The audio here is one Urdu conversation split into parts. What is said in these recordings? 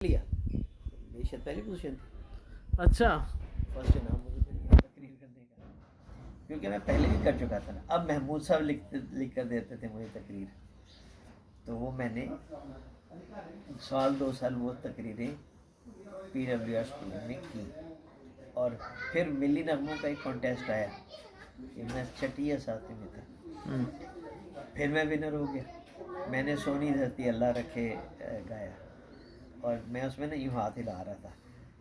لیا میری شاید پہلی پوزیشن تھی. اچھا فرسٹ انعام مجھے مل گیا تقریر کرنے کا, کیونکہ میں پہلے بھی کر چکا تھا نا. اب محمود صاحب لکھ کر دیتے تھے مجھے تقریر, تو وہ میں نے سال 2 سال وہ تقریریں پی ڈبلیو آر اسکول میں کی. اور پھر ملی نغموں کا ایک کانٹیسٹ آیا کہ میں چھٹی یا ساتویں میں تھا, پھر میں ونر ہو گیا. میں نے سونی دھرتی اللہ رکھے گایا, اور میں اس میں نا یوں ہاتھ ہلا رہا تھا.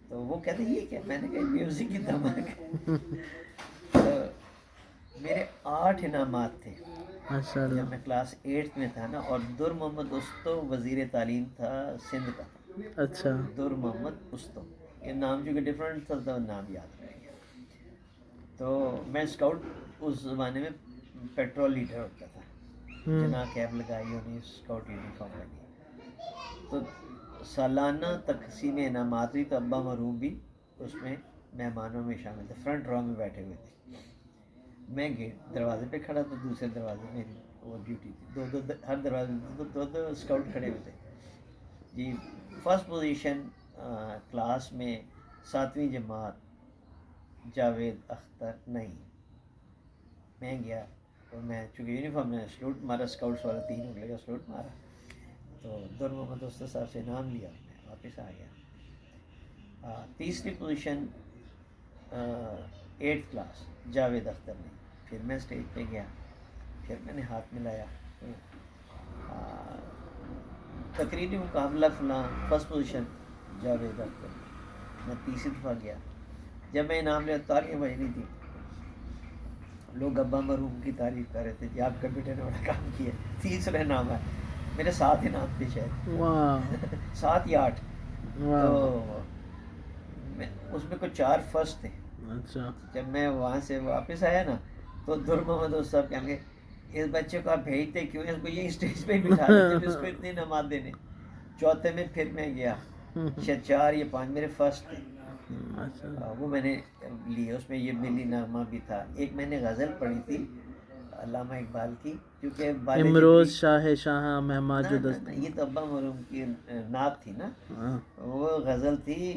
تو وہ کہتے یہ کیا, میں نے کہا میوزک کی دھمک. تو میرے 8 انعامات تھے ماشاء اللہ. جب میں کلاس 8 میں تھا نا. اور در محمد استو وزیر تعلیم تھا سندھ کا. اچھا در محمد استو, یہ نام چونکہ ڈفرینٹ تھا تو نام یاد رہ گیا. تو میں اسکاؤٹ اس زمانے میں پیٹرول لیڈر ہوتا تھا, جنا کیب لگائی انہیں, اسکاؤٹ یونیفارم لگی. تو سالانہ تقسیم انعامات ہوئی, تو ابا مرحوم بھی اس میں مہمانوں میں شامل تھے, فرنٹ رو میں بیٹھے ہوئے تھے. میں گیٹ دروازے پہ کھڑا تھا, دوسرے دروازے میری وہ ڈیوٹی تھی. ہر دروازے میں دو اسکاؤٹ کھڑے ہوئے تھے. جی فرسٹ پوزیشن کلاس میں 7ویں جماعت جاوید اختر نہیں. میں گیا تو میں چونکہ یونیفارم میں سلوٹ مارا, اسکاؤٹس والا 3 اگلے کا سلوٹ مارا. تو در محمد استو صاحب سے انعام لیا, میں واپس آ گیا. تیسری position 8th class Javed Akhtar نے. پھر میں اسٹیج پہ گیا, پھر میں نے ہاتھ ملایا, تقریری مقابلہ فلاں, فرسٹ پوزیشن جاوید اختر. میں تیسری دفعہ گیا, جب میں انعام لیا تالیاں بج رہی تھی. لوگ ابا مرحوم کی تعریف کر رہے تھے کہ آپ کا بیٹے نے بڑا کام کیا. تیسرا انعام ہے, میرے 7 انعام تھے شاید, 7 یا 8. تو اس میں کوئی 4 فرسٹ تھے. اچھا جب میں وہاں سے واپس آیا نا, تو در محمد استو صاحب کہیں گے اس بچے کو آپ بھیجتے کیوں, اس کو یہ اسٹیج پہ بٹھا دیتے جب اس کو اتنے انعامات دینے. چوتھے میں پھر میں گیا, شاید 4 یا 5 میرے فرسٹ تھے, وہ میں نے لیے. اس میں یہ ملی نغمہ بھی تھا. ایک میں نے غزل پڑھی تھی علامہ اقبال کی, کیونکہ امروز شاہ شاہ مہما جو دست, یہ تو ابا مرحوم کی نعت تھی نا. وہ غزل تھی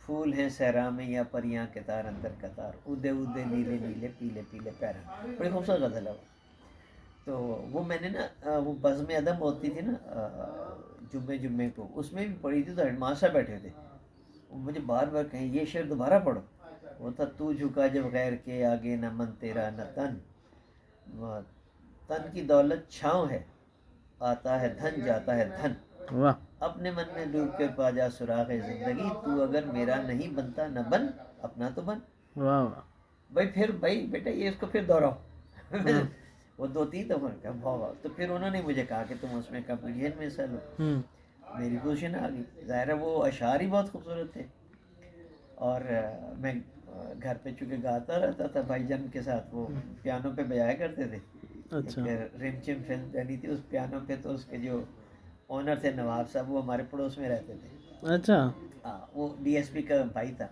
پھول ہیں صحرا میں یا پریاں کے تار اندر قطار, اودے اودے نیلے نیلے پیلے پیلے پیرن. بڑی خوبصورت غزل ہے وہ. تو وہ میں نے نا وہ بزم ادب ہوتی تھی نا جمعے کو, اس میں بھی پڑھی تھی. تو ہیڈ ماسٹر بیٹھے تھے, مجھے بار بار کہیں یہ شعر دوبارہ پڑھو. وہ تھا تو جھکا جب غیر کے آگے نہ من تیرا نہ تن, تن کی دولت چھاؤں ہے, آتا ہے دھن جاتا ہے دھن. اپنے من میں ڈوب کر پا جا سراغ زندگی, تو اگر میرا نہیں بنتا نہ بن, اپنا تو بن. بھائی پھر بھائی بیٹا یہ اس کو پھر دوہراؤ. وہ 2-3 دفعہ کہا. تو پھر انہوں نے مجھے کہا کہ تم اس میں کمپٹیشن میں حصہ لو. میری پوزیشن آ گئی. ظاہر ہے وہ اشعار ہی بہت خوبصورت تھے, اور میں گھر پہ چونکہ گاتا رہتا تھا بھائی جان کے ساتھ, وہ پیانو پہ بجایا کرتے تھے. ایک رم چم فلم بنی تھی اس پیانو پہ, تو اس کے جو اونر تھے نواب صاحب, وہ ہمارے پڑوس میں رہتے تھے. اچھا ہاں, وہ ڈی ایس پی کا بھائی تھا.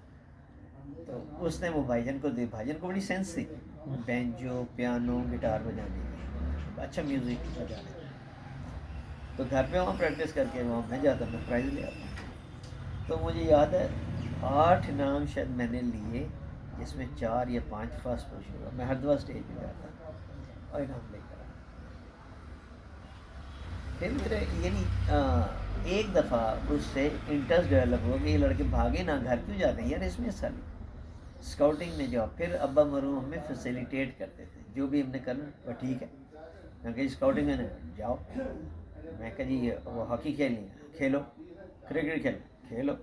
تو اس نے وہ بھائی جان کو دی. بھائی جان کو بڑی سینس تھی بینجو پیانو گٹار بجانے کی, اچھا میوزک بجانے. تو گھر پہ وہاں پریکٹس کر کے وہاں میں جاتا, میں پرائز لے آتا. تو مجھے یاد ہے 8 انعام شاید میں نے لیے, جس میں 4 یا 5 فرسٹ پوزیشن ہوا. میں ہر دفعہ اسٹیج پہ جاتا اور انعام لے کر آتا. پھر میرے یعنی ایک دفعہ اس سے انٹرسٹ ڈیولپ ہو کہ یہ لڑکے بھاگے نہ, گھر کیوں جاتے ہیں یار, اس میں حصہ لیں. اسکاؤٹنگ میں جاؤ. پھر ابا مرحوم ہمیں فیسیلیٹیٹ کرتے تھے, جو بھی ہم نے کرنا وہ ٹھیک ہے. میں کہ اسکاؤٹنگ میں جاؤ, میں کہ جی وہ ہاکی کھیلنی ہے کھیلو, کرکٹ کھیلنا کھیلو,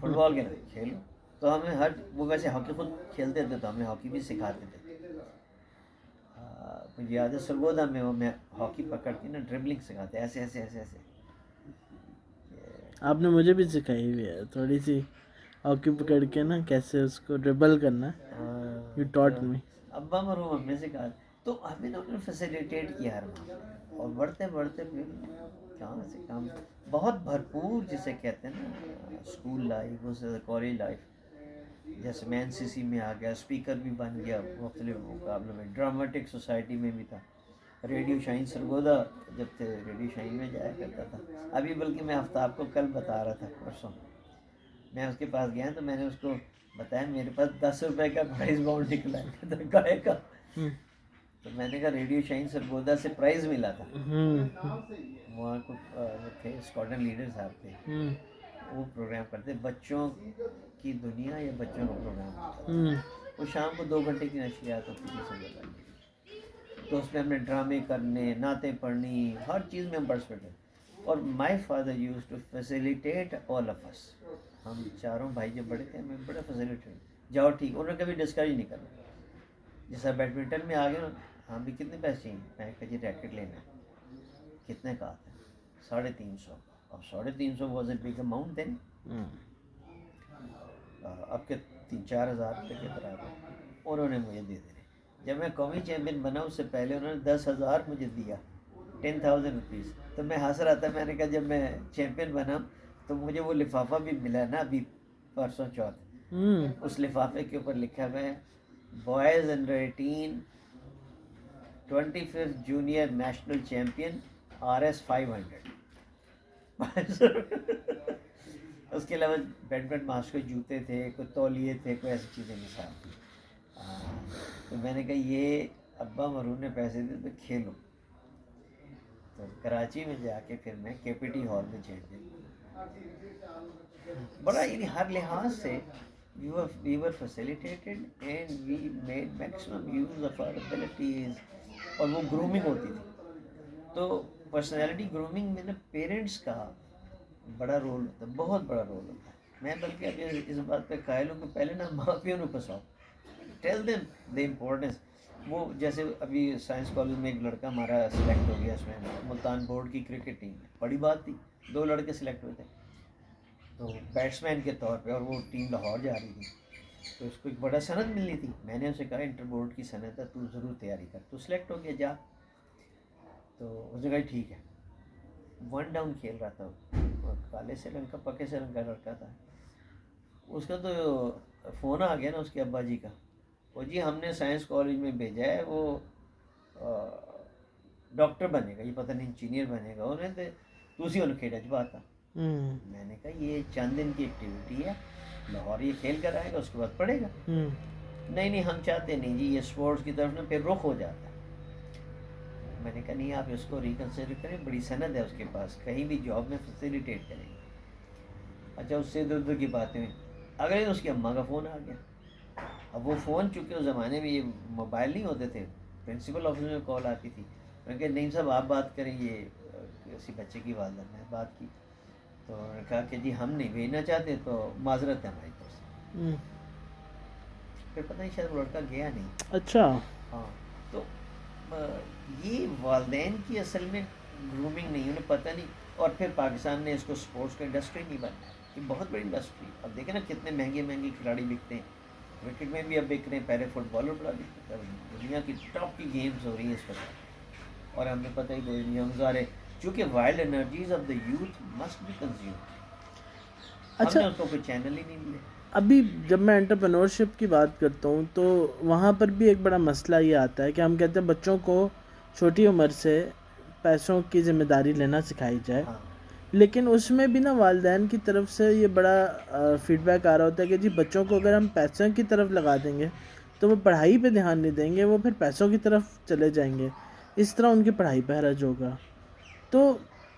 فٹ بال کھیلنا کھیلو. تو ہمیں وہ ویسے ہاکی خود کھیلتے تھے, تو ہمیں ہاکی بھی سکھاتے تھے. مجھے یاد ہے سرگودا میں وہ میں ہاکی پکڑ کے نا ڈربلنگ سکھاتے, ایسے ایسے ایسے ایسے. آپ نے مجھے بھی سکھائی ہوئی ہے تھوڑی سی ہاکی پکڑ کے نا, کیسے اس کو ڈربل کرنا. یو ٹاٹ می. ابا مرحوم ہم نے سکھا, تو ہمیں انہوں نے فیسیلیٹیٹ کیا ہر وہاں. اور بڑھتے بڑھتے پھر کہاں سے کام بہت بھرپور جسے کہتے ہیں نا, اسکول لائف, اس سے کالج لائف. جیسے میں NCC میں آ گیا, اسپیکر بھی بن گیا مختلف مقابلوں میں, ڈرامٹک سوسائٹی میں بھی تھا. ریڈیو شاہین سرگودا جب تھے ریڈیو شاہین میں جایا کرتا تھا. ابھی بلکہ میں آفتاب کو کل بتا رہا تھا پرسوں, میں اس کے پاس گیا تو میں نے اس کو بتایا میرے پاس 10 روپے کا پرائز باؤنڈ نکلا ہے گائے کا. تو میں نے کہا ریڈیو شاہین سرگودا سے پرائز ملا تھا, وہاں کو وہ تھے اسکواڈرن لیڈر صاحب تھے, وہ پروگرام کرتے بچوں کی دنیا یا بچوں کا پروگرام ہوتا تھا. وہ شام کو 2 گھنٹے کی نشریات ہوتی تھی سب لگا, تو اس میں ہم نے ڈرامے کرنے, نعتیں پڑھنی, ہر چیز میں ہم پارٹیسپیٹ کرتے. اور my father use to facilitate all of us. ہم چاروں بھائی جب بڑے تھے ہمیں بڑا فیسیلیٹیٹ, جاؤ ٹھیک, انہوں نے کبھی ڈسکریج نہیں کرنا. جیسا بیڈمنٹن میں آ گئے نا, ہاں بھی کتنے پیسے چاہیے, میں کہا جی ریکٹ لینا ہے, کتنے کا آتا ہے, 350. اب 350 was a big amount then, اب کے 3-4 ہزار روپے کے برابر انہوں نے مجھے دے دینے. جب میں قومی چیمپئن بنا اس سے پہلے انہوں نے 10,000 مجھے دیا, 10,000 روپیز. تو میں ہنس رہا تھا, میں نے کہا جب میں چیمپئن بنا تو مجھے وہ لفافہ بھی ملا نا ابھی پرسوں چوتھ, اس لفافے کے اوپر لکھا ہوا ہے boys under 18 25th junior national champion RS 500. اس کے علاوہ بیڈمنٹن ماسک کے جوتے تھے, کوئی تولیے تھے, کوئی ایسی چیزیں مثال تھی. تو میں نے کہا یہ ابا مرون نے پیسے دیے تو کھیلو. تو کراچی میں جا کے پھر میں KPT ہال میں چیمپئن, بڑا یعنی ہر لحاظ سے we were facilitated and we made maximum use of our abilities. اور وہ گرومنگ ہوتی تھی, تو پرسنالٹی گرومنگ میں نا پیرنٹس کا بڑا رول ہوتا ہے, بہت بڑا رول ہوتا ہے. میں بلکہ ابھی اس بات پہ قائل ہوں کہ پہلے نا ماں پیوں نے پساؤ, ٹیل دیم دی امپورٹنس. وہ جیسے ابھی سائنس کالج میں ایک لڑکا ہمارا سلیکٹ ہو گیا, اس میں ملتان بورڈ کی کرکٹ ٹیم میں, بڑی بات تھی, 2 لڑکے سلیکٹ ہوئے تھے تو بیٹسمین کے طور پہ, اور وہ ٹیم لاہور جا رہی تھی. تو اس کو ایک بڑا سند ملنی تھی. میں نے اسے کہا انٹر بورڈ کی سند ہے, تو ضرور تیاری کر, تو سلیکٹ ہو گیا جا. تو اس نے کہا ٹھیک ہے. 1 ڈاؤن کھیل رہا تھا, اور کالے سے رنگ کا پکے سے رنگ کا لڑکا تھا. اس کا تو فون آ گیا نا اس کے ابا جی کا, وہ جی ہم نے سائنس کالج میں بھیجا ہے, وہ ڈاکٹر بنے گا, یہ پتہ نہیں انجینئر بنے گا, انہیں تو اسی انہوں کھیل جذبات تھا. میں نے کہا یہ چند دن کی ایکٹیویٹی ہے, لاہور یہ کھیل کر آئے گا, اس کے بعد پڑھے گا. نہیں ہم چاہتے نہیں جی, یہ اسپورٹس کی طرف نا پھر رخ ہو جاتا ہے. میں نے کہا نہیں آپ اس کو ریکنسیڈر کریں, بڑی سند ہے اس کے پاس, کہیں بھی جاب میں فیسیلیٹیٹ کریں گے. اچھا اس سے ادھر کی باتیں ہوئی. اگلے دن اس کی اماں کا فون آ گیا. اب وہ فون چونکہ اس زمانے میں یہ موبائل نہیں ہوتے تھے, پرنسپل آفس میں کال آتی تھی. میں کہ نہیں صاحب آپ بات کریں, یہ کسی بچے کی والدہ نے بات کی. تو انہوں نے کہا کہ جی ہم نہیں بھیجنا چاہتے, تو معذرت ہے ہماری طرف سے. پھر پتہ نہیں شاید وہ لڑکا گیا نہیں. اچھا ہاں, تو یہ والدین کی اصل میں گرومنگ نہیں, انہیں پتہ نہیں. اور پھر پاکستان نے اس کو سپورٹس کا انڈسٹری نہیں بنایا, یہ بہت بڑی انڈسٹری. اب دیکھیں نا کتنے مہنگے کھلاڑی بکتے ہیں, کرکٹ میں بھی اب بک رہے ہیں, پہلے فٹ بالر بڑا بکتے ہیں, دنیا کی ٹاپ کی گیمز ہو رہی ہیں اس وقت. اور ہمیں پتہ ہی کوئی نہیں, ہم سارے چونکہ wild energies of the youth must be consumed. ہم نے اس کو کوئی چینل ہی نہیں ملے. ابھی جب میں انٹرپرینورشپ کی بات کرتا ہوں تو وہاں پر بھی ایک بڑا مسئلہ یہ آتا ہے کہ ہم کہتے ہیں بچوں کو چھوٹی عمر سے پیسوں کی ذمہ داری لینا سکھائی جائے, لیکن اس میں بھی نا والدین کی طرف سے یہ بڑا فیڈ بیک آ رہا ہوتا ہے کہ جی بچوں کو اگر ہم پیسوں کی طرف لگا دیں گے تو وہ پڑھائی پہ دھیان نہیں دیں گے, وہ پھر پیسوں کی طرف چلے جائیں گے, اس طرح ان کی پڑھائی پہ حرج ہوگا. تو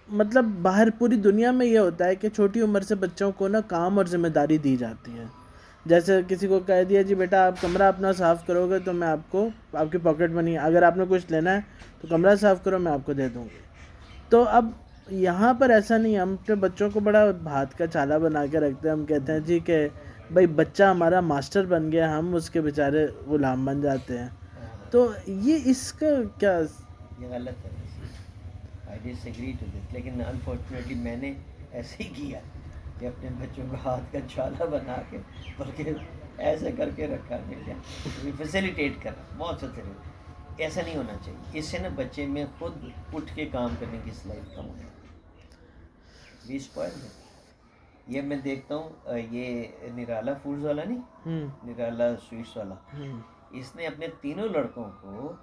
مطلب باہر پوری دنیا میں یہ ہوتا ہے کہ چھوٹی عمر سے بچوں کو نا کام اور ذمہ داری دی جاتی ہے. جیسے کسی کو کہہ دیا جی بیٹا آپ کمرہ اپنا صاف کرو گے تو میں آپ کو آپ کی پاکٹ منی, اگر آپ نے کچھ لینا ہے تو کمرہ صاف کرو میں آپ کو دے دوں گی. تو اب یہاں پر ایسا نہیں, ہم اپنے بچوں کو بڑا ہاتھ کا چھالا بنا کے رکھتے ہیں. ہم کہتے ہیں جی کہ بھائی بچہ ہمارا ماسٹر بن گیا, ہم اس کے بیچارے غلام بن جاتے ہیں. تو یہ اس کا کیا, یہ غلط ہے. آئی ڈس ایگری ٹو دس, لیکن انفارچونیٹلی میں نے ایسے ہی کیا کہ اپنے بچوں کو ہاتھ کا چھالا بنا کے, بلکہ ایسے کر کے رکھا کہ کیا فیسیلیٹیٹ کرنا, بہت فیسیلیٹیٹ. ایسا نہیں ہونا چاہیے, اس سے نا بچے میں خود اٹھ کے کام کرنے کی صلاحیت کم ہو جاتی ہے. بھی اسپوائل ہے. یہ میں دیکھتا ہوں, یہ نرالا فوڈز والا نہیں, نرالا سویٹس والا, اس نے اپنے 3 لڑکوں کو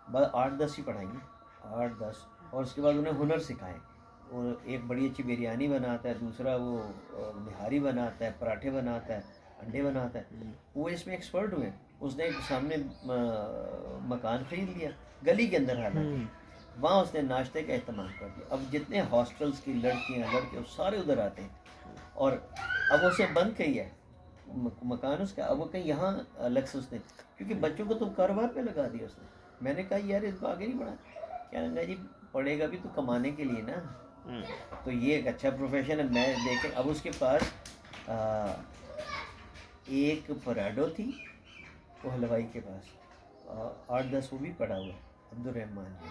8-10 ہی پڑھائی ہیں. 8-10, اور اس کے بعد انہیں ہنر سکھائے. اور ایک بڑی اچھی بریانی بناتا ہے, دوسرا وہ نہاری بناتا ہے, پراٹھے بناتا ہے, انڈے بناتا ہے. وہ اس میں ایکسپرٹ ہوئے. اس نے ایک سامنے مکان خرید لیا گلی کے اندر, حالانکہ وہاں اس نے ناشتے کا اہتمام کر دیا. اب جتنے ہاسٹلس کی لڑکیاں لڑکے سارے ادھر آتے ہیں. اور اب اسے بند کیا ہے مکان اس کا, اب وہ کہیں یہاں الگ سے اس نے, کیونکہ بچوں کو تو کاروبار پہ لگا دیا اس نے. میں نے کہا یار اس کو آگے نہیں بڑھا. کہنے لگا جی پڑھے گا بھی تو کمانے کے لیے نا, تو یہ ایک اچھا پروفیشن ہے. میں دیکھیں اب اس کے پاس ایک پراڈو تھی وہ حلوائی کے پاس, 8-10 وہ بھی پڑا ہوا ہے, عبدالرحمان جی,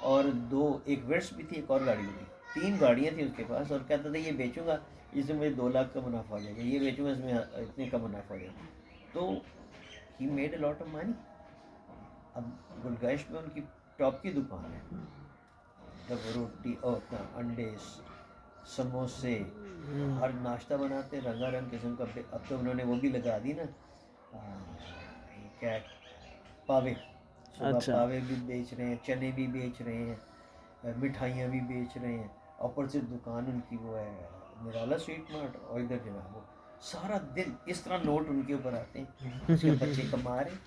اور 2 ایک ورس بھی تھی, ایک اور گاڑی بھی تھی. 3 گاڑیاں تھیں اس کے پاس, اور کہتا تھا یہ بیچوں گا اس میں مجھے 2 لاکھ کا منافع ہو جائے گا, یہ بیچوں گا اس میں اتنے کا منافع ہو جائے گا. تو he made a lot of money. اب گلگائش میں ان کی ٹاپ کی دکان ہے, روٹی اور انڈے, سموسے, ہر ناشتہ بناتے رنگا رنگ قسم کا. اب تو انہوں نے وہ بھی لگا دی نا کیا, پاوے. صبح پاوے بھی بیچ رہے ہیں, چنے بھی بیچ رہے ہیں, مٹھائیاں بھی بیچ رہے ہیں. اپوزٹ دکان ان کی وہ ہے نرالا سویٹ مارٹ, اور ادھر جناب وہ سارا دن اس طرح نوٹ ان کے اوپر آتے ہیں. اس کے بچے کما رہے ہیں.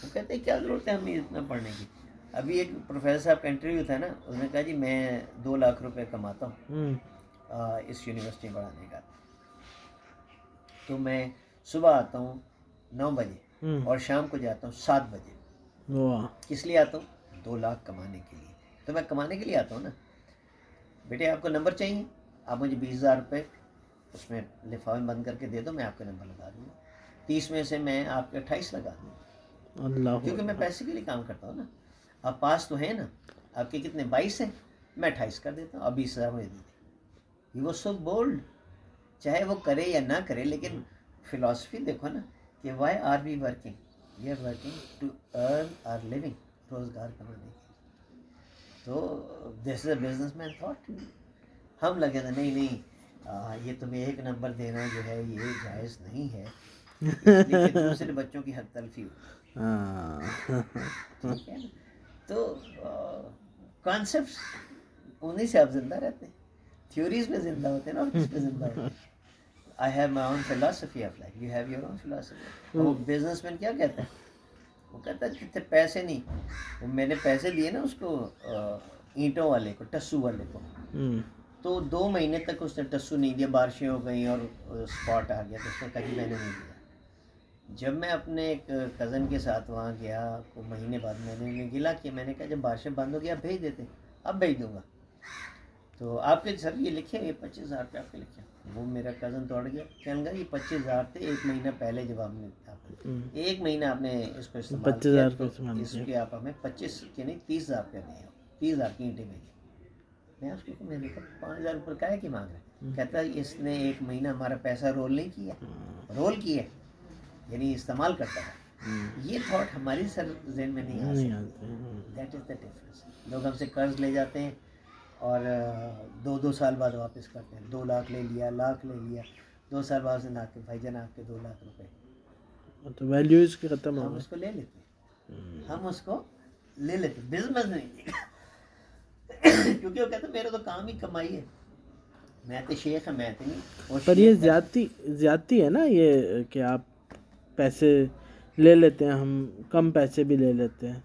وہ کہتے ہیں کیا ضرورت ہے ہمیں اتنا پڑھنے کی. ابھی ایک پروفیسر صاحب کا انٹرویو تھا نا, اس نے کہا جی میں 2 لاکھ روپے کماتا ہوں اس یونیورسٹی پڑھانے کا, تو میں صبح آتا ہوں 9 بجے اور شام کو جاتا ہوں 7 بجے. کس لیے آتا ہوں؟ 2 لاکھ کمانے کے لیے. تو میں کمانے کے لیے آتا ہوں نا. بیٹے آپ کو نمبر چاہیے, آپ مجھے 20,000 روپے اس میں لفافے بند کر کے دے دو, میں آپ کا نمبر لگا دوں گا. 30 میں سے میں آپ کے 28 لگا دوں گا, کیونکہ میں پیسے کے لیے کام کرتا ہوں نا. آپ پاس تو ہیں نا, آپ کے کتنے 22 ہیں, میں 28 کر دیتا ہوں, اب 20,000 مجھے دے دیں. He was so bold. چاہے وہ کرے یا نہ کرے, لیکن فلاسفی دیکھو نا کہ why are we working, we are working to earn our living, روزگار کمانے کے. تو دس از اے بزنس مین تھاٹ. ہم لگے تھے نہیں یہ تمہیں 1 نمبر دینا جو ہے یہ جائز نہیں ہے, لیکن دوسرے بچوں کی حق تلفی ہو. ٹھیک ہے نا. تو کانسیپٹس انہیں سے آپ زندہ رہتے ہیں, تھیوریز میں زندہ ہوتے ہیں نا, اور کس پہ زندہ ہوتے ہیں. I have my own philosophy of life, you have your own philosophy. وہ بزنس مین کیا کہتا ہے, وہ کہتا ہے جتنے پیسے نہیں, وہ میں نے پیسے دیے نا اس کو اینٹوں والے کو, ٹسو والے کو, تو 2 مہینے تک اس نے ٹسو نہیں دیا. بارشیں ہو گئیں اور اسپاٹ آ گیا, تو اس نے کہا کہ میں نے نہیں دیا. جب میں اپنے ایک کزن کے ساتھ وہاں گیا کو مہینے بعد, میں نے انہیں گلا کیا, میں نے کہا جب بارشیں بند ہو گیا اب بھیج دیتے, اب بھیج دوں گا. تو آپ کے سر یہ لکھے, یہ 25,000 روپے آپ کے لکھے. وہ میرا کزن توڑ گیا, کہنے لگا یہ 25,000 تھے 1 مہینہ پہلے, جب آپ نے 1 مہینہ آپ نے اس کو استعمال کیا, تو اس کے آپ ہمیں 25 کے نہیں 30,000 روپے دیں, 30,000 کی اینٹیں بھیجیں. میں اس کو میں نے کہا 5,000 روپے کا ہے کہ مانگ رہے ہیں. کہتا ہے اس نے 1 مہینہ ہمارا پیسہ رول نہیں کیا, رول کیا یعنی استعمال کرتا ہے. یہ تھاٹ ہماری سر ذہن میں نہیں آ سکتی. That is the difference. لوگ ہم سے قرض لے جاتے ہیں اور 2 سال بعد واپس کرتے ہیں. 2 لاکھ لے لیا, لاکھ لے لیا, 2 سال بعد سے نہ کہ بھائی جان آپ کے 2 لاکھ روپے, تو ویلیو اس کی ختم ہو ہم اس کو لے لیتے ہیں, ہم اس کو لے لیتے. بزنس نہیں, کیونکہ وہ کہتے ہیں میرا تو کام ہی کمائی ہے, میں تو شیخ ہے, میں تو نہیں. پر یہ زیادتی ہے نا, یہ کہ آپ پیسے لے لیتے ہیں, ہم کم پیسے بھی لے لیتے ہیں.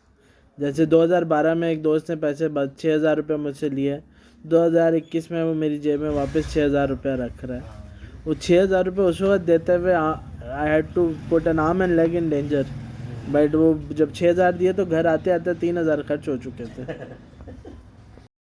جیسے 2012 میں ایک دوست نے پیسے 6,000 روپے مجھ سے لیے, 2021 میں وہ میری جیب میں واپس 6,000 روپے رکھ رہا ہے. وہ 6,000 روپے اس وقت دیتے ہوئے I had to put an arm and leg in danger. But وہ جب 6,000 دیے تو گھر آتے آتے 3,000 خرچ ہو چکے تھے.